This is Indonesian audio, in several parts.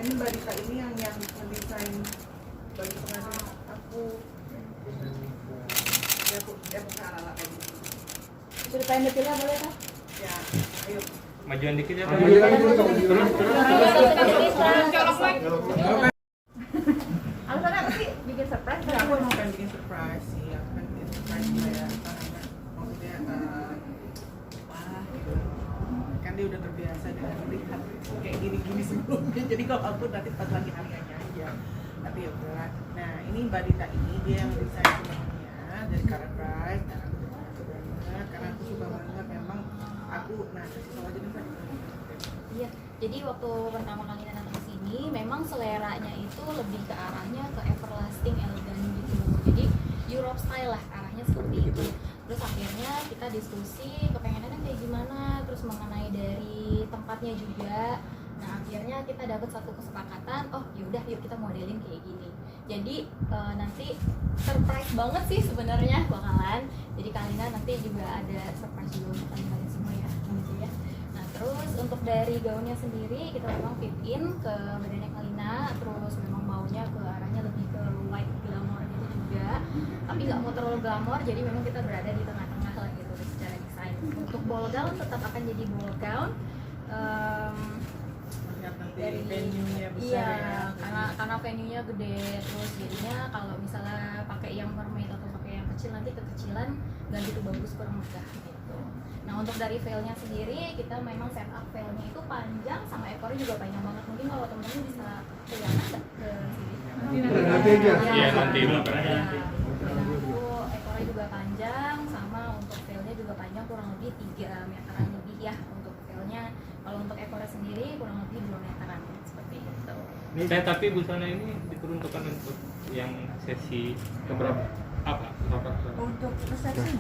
ini Mbak Dita ini yang mendesain baju pengantin aku. Ya bukan ala-ala kayak gitu. Ceritain detailnya boleh kan? Ya, ayo. Majuan dikit ya Pak. Alasannya apa sih bikin surprise? Aku emang pengen bikin surprise sih, aku pengen bikin surprise kayak apa namanya, maksudnya wah gitu. Kan dia udah terbiasa dengan melihat kayak gini-gini sebelumnya, jadi kalau aku nanti pas lagi hari-harinya aja. Tapi ya udah. Nah ini Mbak Dita ini dia yang desain semuanya dari Cara Price, dan aku suka banget karena aku suka banget memang aku. Nah kasih tau aja nih Mbak. Iya, jadi waktu pertama kali datang ke sini, memang seleranya itu lebih ke arahnya ke everlasting elegan gitu. Jadi Europe style lah, arahnya seperti itu. Terus akhirnya kita diskusi kepengenannya kayak gimana, terus mengenai dari tempatnya juga. Nah akhirnya kita dapat satu kesepakatan, oh yaudah yuk kita modelin kayak gini. Jadi nanti surprise banget sih sebenarnya bakalan. Jadi Kalina nanti juga ada surprise juga untuk kalian semua ya, gitu ya. Nah terus untuk dari gaunnya sendiri kita memang fit in ke badannya Kalina, terus memang maunya ke arahnya lebih ke white glamour gitu juga. Tapi nggak mau terlalu glamour, jadi memang kita berada di tengah-tengah lah gitu secara desain. Untuk ball gown tetap akan jadi ball gown. Dari venue-nya besar iya, ya. karena venue-nya gede, terus jadinya kalau misalnya pakai yang mermaid atau pakai yang kecil nanti kekecilan nggak gitu bagus, kurang megah gitu. Nah untuk dari veil-nya sendiri kita memang set up veil-nya itu panjang sama ekornya juga panjang banget. Mungkin kalau temen-temen bisa kelihatan nggak ke sini? Nanti aja. Iya nanti belakangnya nanti. Itu ekornya juga panjang, sama untuk veilnya juga panjang kurang lebih 3 meteran lebih ya untuk veilnya. Kalau untuk ekornya sendiri kurang lebih 2 meteran seperti itu. Saya tapi busana ini diperuntukkan untuk yang sesi keberapa? Apa? Untuk resepsi.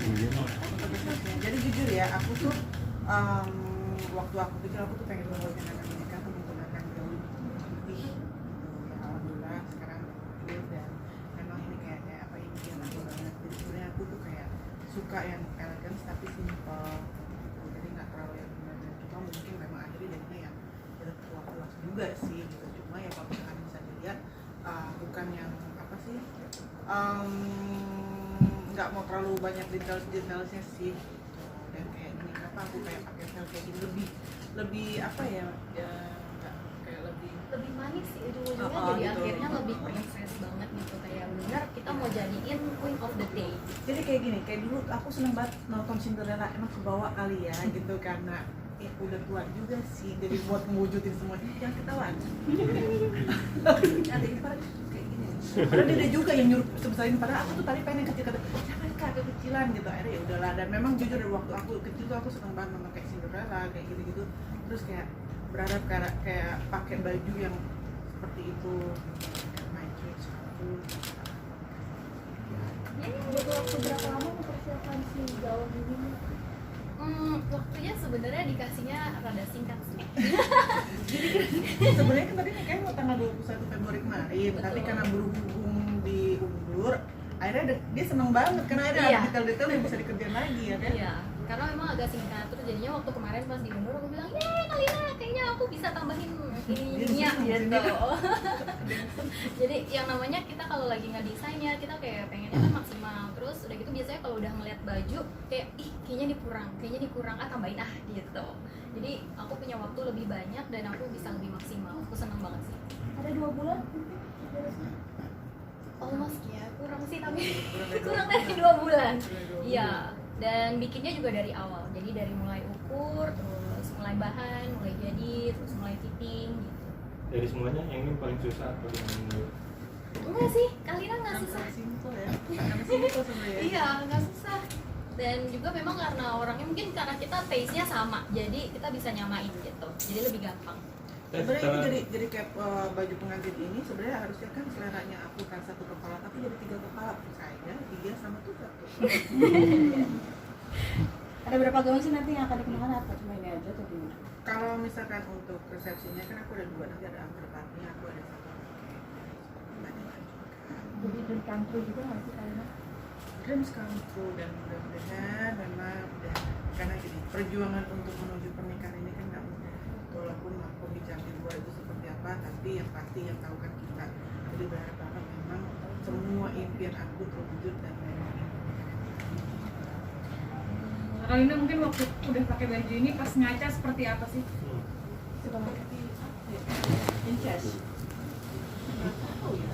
Jadi jujur ya, aku tuh waktu aku pikir aku tuh pengen bawa anak menikah tuh menggunakan gaun putih. Ya alhamdulillah sekarang dia udah memang ini kayak apa ini yang aku banget. Jadi sebenarnya aku tuh kayak suka yang elegan tapi simple. Jadi nggak terlalu yang gimana. Cuma mungkin memang akhirnya jadinya yang terkeluar juga sih gitu. Cuma ya kalau misalkan bisa dilihat bukan yang apa sih nggak mau terlalu banyak detailsnya sih gitu. Dan kayak gini kenapa aku kayak pakai veil kayak gini lebih apa ya nggak kayak Lebih manis sih ujung-ujungnya, jadi gitu. akhirnya lebih princess banget gitu, kayak bener kita mau jadiin queen of the day. jadi kayak gini, kayak dulu aku seneng banget nonton Cinderella, emang kebawa kali ya gitu karena udah tua juga sih, jadi buat mewujudin semuanya jangan ketahuan ada ibarat kayak gini padahal dia juga yang nyuruh sebesar ini, padahal aku tuh tadi pengen kecil kata jangan kak kekecilan gitu, akhirnya ya udahlah. Dan memang jujur dari waktu aku kecil tuh aku seneng banget nonton kayak Cinderella kayak gitu-gitu, terus kayak berharap kayak pakai baju yang seperti itu my choice aku. Butuh waktu berapa lama mempersiapkan si gaun ini? Waktunya sebenarnya dikasihnya rada singkat sih. Sebenarnya kan tadi nikahnya mau tanggal 21 Februari kemarin, Betul. tapi karena berhubung diundur, akhirnya dia seneng banget karena ada Iya. detail-detail yang bisa dikerjain lagi ya kan? Iya, karena memang agak singkat, terus jadinya waktu kemarin pas diundur aku bilang, yeay Kalina, kayaknya aku bisa tambahin ininya gitu. Jadi yang namanya kita kalau lagi ngedesain ya, kita kayak pengennya kan maksimal. Terus udah gitu biasanya kalau udah ngeliat baju kayak, ih kayaknya ini kurang, tambahin gitu. Jadi aku punya waktu lebih banyak dan aku bisa lebih maksimal, aku seneng banget sih. Ada 2 bulan? Almost ya, kurang sih tapi kurang dari 2 bulan. Iya, dan bikinnya juga dari awal. Jadi dari mulai ukur, terus mulai bahan, mulai jadi, terus mulai fitting gitu. Dari semuanya yang ini paling susah atau yang ini? Enggak sih, Kalina nggak susah. Simple ya, karena simple sebenarnya. Iya, nggak susah. Dan juga memang karena orangnya mungkin karena kita taste-nya sama, jadi kita bisa nyamain gitu. Jadi lebih gampang. Sebenarnya ini jadi kayak baju pengantin ini sebenarnya harusnya kan seleranya aku kan 1 kepala, tapi jadi 3 kepala saya 3 sama tuh 1. Ada berapa gaun sih nanti yang akan dikenakan, apa cuma ini aja atau gimana? Kalau misalkan untuk resepsinya kan aku ada 2, nanti ada underpartnya, aku ada 1 banyak juga. Jadi dream come true juga nggak sih kalian? Dreams come true, dan mudah-mudahan memang udah, karena gini perjuangan untuk menuju pernikahan ini kan nggak mudah, walaupun pembicaraan di luar itu seperti apa, tapi pasti yang tahu kan kita. Jadi berharap banget memang semua impian aku terwujud dan lain-lain. Kak Linda mungkin waktu udah pakai baju ini pas ngaca seperti apa sih? Seperti apa ya? Incas. Nggak tahu ya.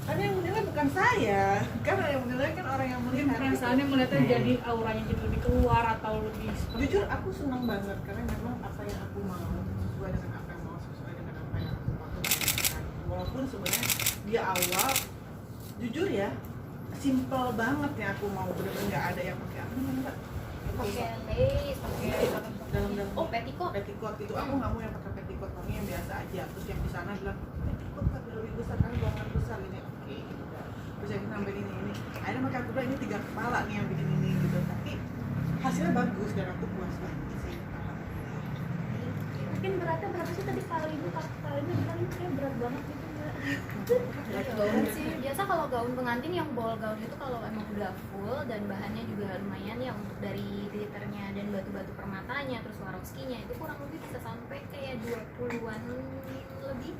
Ada yang menilai bukan saya, karena yang menilai kan orang yang Mungkin melihat. perasaannya melihatnya jadi auranya jadi lebih keluar atau lebih seperti Jujur aku senang banget karena memang apa yang aku mau sesuai dengan apa yang mau, sesuai dengan apa yang aku lakukan. Walaupun sebenarnya dia awal, jujur ya, simple banget ya aku mau, bener-bener nggak ada yang pakai apa namanya mbak? Pakai lace, pakai Dalam-dalam oh petticoat. petticoat itu aku nggak mau yang pakai petticoat, maunya yang biasa aja. Terus yang di sana bilang petticoat tapi lebih besar karena ruangan besar ini, oke udah. Terus yang sampai ini akhirnya makanya aku bilang ini 3 kepala nih yang bikin ini gitu, tapi hasilnya bagus dan aku puas banget sih. Mungkin beratnya berapa sih tadi kalau ibu bilang ini kayak berat banget gitu Mbak. Gaun sih biasa kalau gaun pengantin yang ball gown itu kalau emang udah full dan bahannya juga lumayan ya untuk dari glitternya dan batu-batu permatanya terus Swarovski-nya itu kurang lebih bisa sampai kayak 20-an lebih,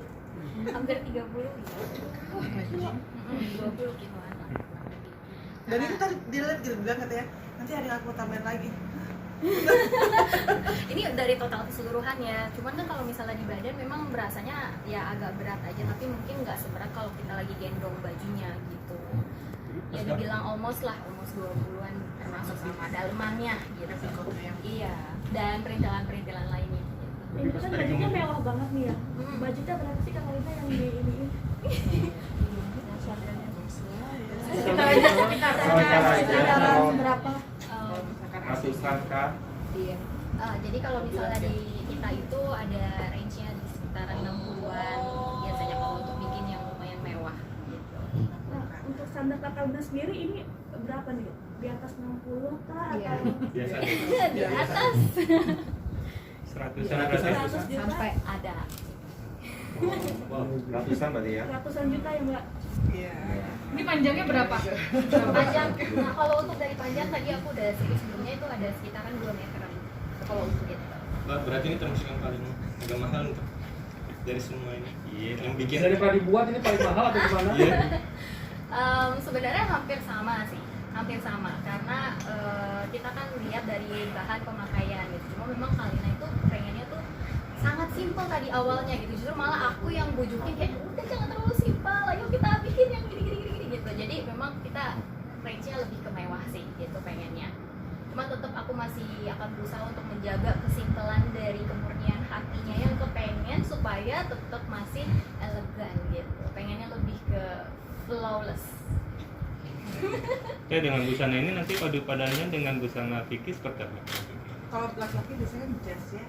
hampir 30 gitu. 20 kiloan lah. Dan itu tadi dilihat gitu bilang katanya nanti ada aku tambahin lagi. Ini dari total keseluruhan ya, cuman kan kalau misalnya di badan memang berasanya ya agak berat aja, tapi mungkin nggak seberat kalau kita lagi gendong bajunya gitu. Ya dibilang almost 20-an termasuk sama dalemannya gitu. Iya, dan perintilan-perintilan lainnya gitu. Ini kan bajunya mewah banget nih ya. Hmm. Budgetnya berapa sih Kak Linda yang di ini? Sekitaran berapa? Ratusan kah? Iya. Jadi kalau misalnya di kita itu ada range-nya di sekitaran 60-an biasanya kalau untuk bikin yang lumayan mewah gitu. Nah, untuk standar Kak Linda sendiri ini berapa nih? Di atas 60 kah Iya. atau Biasa. Di atas 100-an. sampai ada. Wow, ratusan berarti ya? ratusan juta ya Mbak? Iya. ini panjangnya berapa? Panjang. Nah, kalau untuk dari panjang tadi aku udah sebelumnya itu ada sekitaran 2 meteran. Kalau untuk gitu. Berarti ini termasuk yang paling agak mahal untuk dari semua ini. Iya, yang bikin Daripada dibuat ini paling mahal atau gimana? Iya. Sebenarnya hampir sama sih, hampir sama karena kita kan lihat dari bahan pemakaian gitu. Cuma memang Kalina itu pengennya tuh sangat simpel tadi awalnya gitu. Justru malah aku yang bujukin kayak udah jangan terlalu simpel, ayo kita bikin yang gini gitu. Jadi memang kita range-nya lebih ke mewah sih gitu pengennya. Cuma tetap aku masih akan berusaha untuk menjaga kesimpelan dari kemurnian hatinya yang kepengen supaya tetap masih elegan gitu. Pengennya lebih ke flawless. Oke, dengan busana ini nanti padu padannya dengan busana Vicky seperti apa? Kalau laki-laki biasanya jas ya.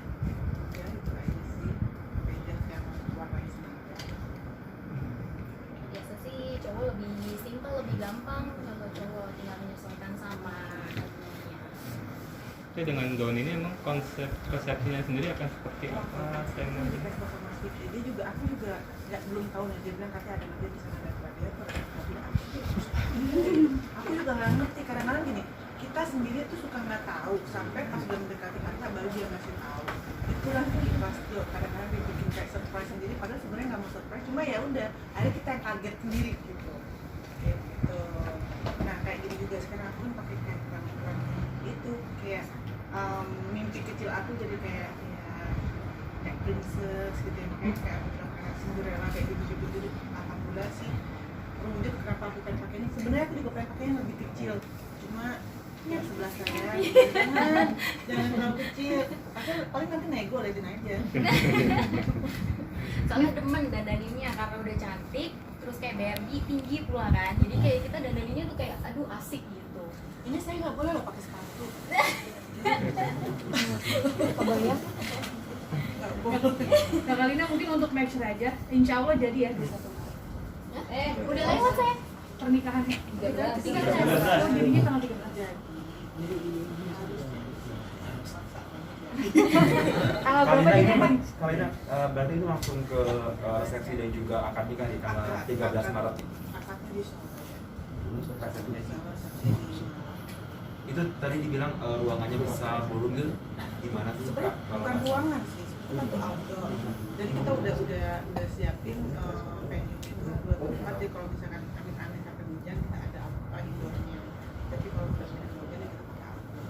Ya itu aja sih. Pakai jas yang warnanya sedikit. Biasa sih cowok lebih simple, lebih gampang. Kalau cowok tinggal menyesuaikan sama bajunya. Oke, dengan gaun ini emang konsep resepsinya sendiri akan seperti apa? Saya mau di Vespa sama Vicky. Dia juga, aku juga belum tahu nih. Dia bilang katanya ada nanti di sana ada gladiator. Tapi aku juga nggak ngerti. Kadang-kadang gini, kita sendiri tuh suka nggak tahu sampai pas udah mendekati kata baru dia ngasih tahu. Itulah kita tuh kadang-kadang dia bikin kayak surprise sendiri. Padahal sebenarnya nggak mau surprise. Cuma ya udah, akhirnya kita yang kaget sendiri gitu. Kayak gitu. Nah kayak gini juga sekarang aku kan pakai kayak itu kayak mimpi kecil aku jadi kayak princess gitu ya, kayak Cinderella kayak gitu. Alhamdulillah sih wujud kenapa aku pengen pakai ini. Sebenarnya aku juga pengen pakai yang lebih kecil, cuma ya sebelah saya jangan terlalu kecil. Paling nanti nego liatin aja. Soalnya demen dandaninnya karena udah cantik, terus kayak Barbie tinggi pula kan. Jadi kayak kita dandaninnya tuh kayak aduh asik gitu. Ini saya nggak boleh loh pakai sepatu. Kebayang? Nggak boleh. Nah Kalina mungkin untuk make sure aja, insya Allah jadi ya di satu Udah lewat saya. pernikahannya. 13. Oh, jadinya tanggal 13. Tanggal berapa Kalina nih ini Pak? Kalina berarti itu langsung ke resepsi dan juga akad nikah di tanggal 13 Maret. Akadnya di sana. Resepsinya sih. Itu tadi dibilang ruangannya besar, ballroom itu gimana sih Kak? Bukan ruangan sih. kan tuh outdoor. Jadi kita udah siapin venue itu buat tempat. Jadi kalau misalkan amit-amit sampai hujan kita ada apa indoornya. Tapi kalau udah hujan kita pakai outdoor.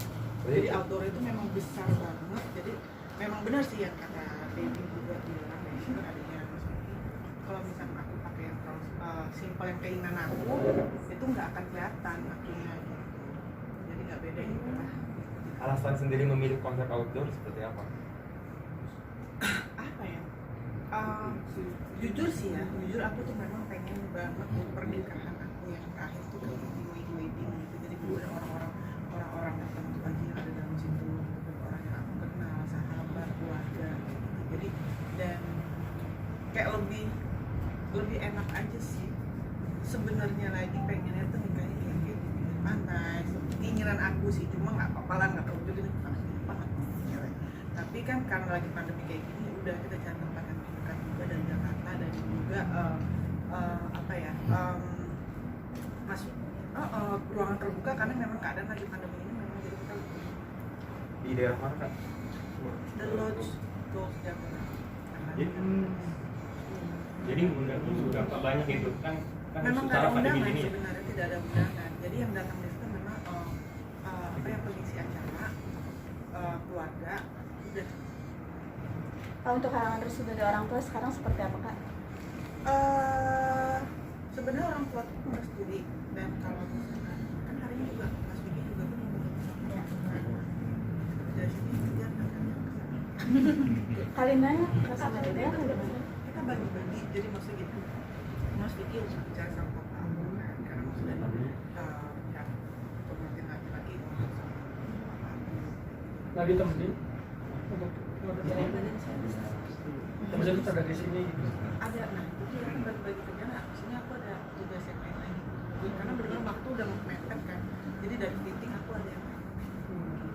Jadi outdoor itu memang besar banget. Jadi memang benar sih yang kata Baby juga bilang mention adanya kalau misalkan aku pakai yang terlalu simpel yang keinginan aku itu nggak akan kelihatan akhirnya gitu. Jadi nggak beda gitu lah. Alasan sendiri memilih konsep outdoor seperti apa? Apa ya? Jujur sih ya, jujur aku tuh memang pengen banget pernikahan aku yang terakhir tuh kayak wedding gitu. Jadi ada orang datang tuh lagi yang ada dalam situ, orang yang aku kenal, sahabat, keluarga gitu. Jadi dan kayak lebih enak aja sih. Sebenarnya lagi pengennya tuh nikahnya kayak gitu di pantai. Keinginan aku sih, cuma nggak apa-apa lah, nggak tahu juga nih banget. Tapi kan karena lagi pandemi kayak gini, udah kita cari tempat yang dekat juga dari Jakarta dan juga masuk ruangan terbuka karena memang keadaan lagi pandemi ini memang jadi kita Di daerah mana kan? The Lodge Jakarta. Jadi udah banyak itu kan Memang nggak ada secara pandemi undangan ini ya. sebenarnya, tidak ada undangan. Jadi yang datang di situ memang yang pengisi acara, keluarga, udah. Untuk halangan restu dari orang tua sekarang seperti apa kak? Sebenarnya orang tua tuh merestui dan kalau misalkan kan hari ini juga Mas Vicky juga tuh dari sini kerja kan Kalimanya rasa beda Kalimanya. kita bagi-bagi, jadi maksudnya gitu Mas Vicky harus bicara sama papa aku kan karena maksudnya yang pengertian laki-laki ngomong sama papa aku. Nggak ditemenin untuk temen itu ada di sini gitu. Ada, nah itu yang bagi-bagi kerja nggak, maksudnya aku ada tugas yang lain lagi karena benar waktu udah mepet kan, jadi dari meeting aku ada yang lain.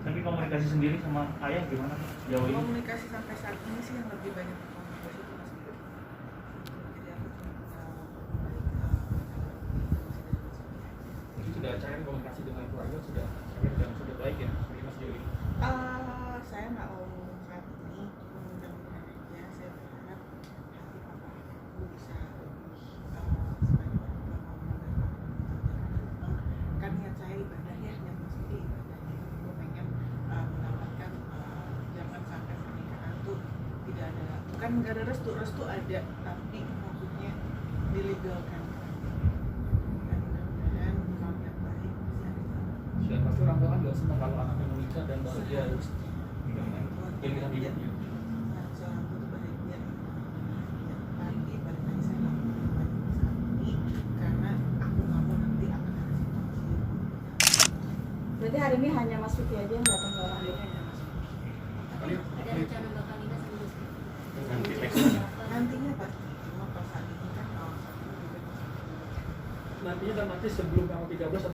Tapi komunikasi sendiri sama ayah gimana jauh ini? Komunikasi sampai saat ini sih yang lebih banyak komunikasi itu Mas Vicky. Jadi aku Itu sudah cair komunikasi dengan keluarga sudah baik ya, Mas jauh ini. Saya nggak mau saat ini mudah-mudahan aja saya berharap hati papa aku bisa sebagai orang tua mau mendengar kan niat saya ibadah ya, niat Mas Vicky ibadahnya gue pengen mendapatkan jangan sampai pernikahan tuh tidak ada, bukan nggak ada restu ada, tapi maksudnya dilegalkan. Dan mudah-mudahan kalau yang baik bisa ada. Dan pasti orang tua kan nggak senang kalau anaknya menikah dan baru dia harus pilihan hidupnya. Seorang pun bahagia. Tapi balik lagi saya nggak mau berbagi saat ini karena aku nggak mau nanti akan ada situasi. Berarti hari ini hanya Mas Vicky aja yang datang ke orang Ada tua. yang masuk. Ada rencana bakal nikah sama Gus? Nanti next. Nantinya pasti cuma pas saat ini kan saat ini juga masih Nantinya dan nanti sebelum tanggal 13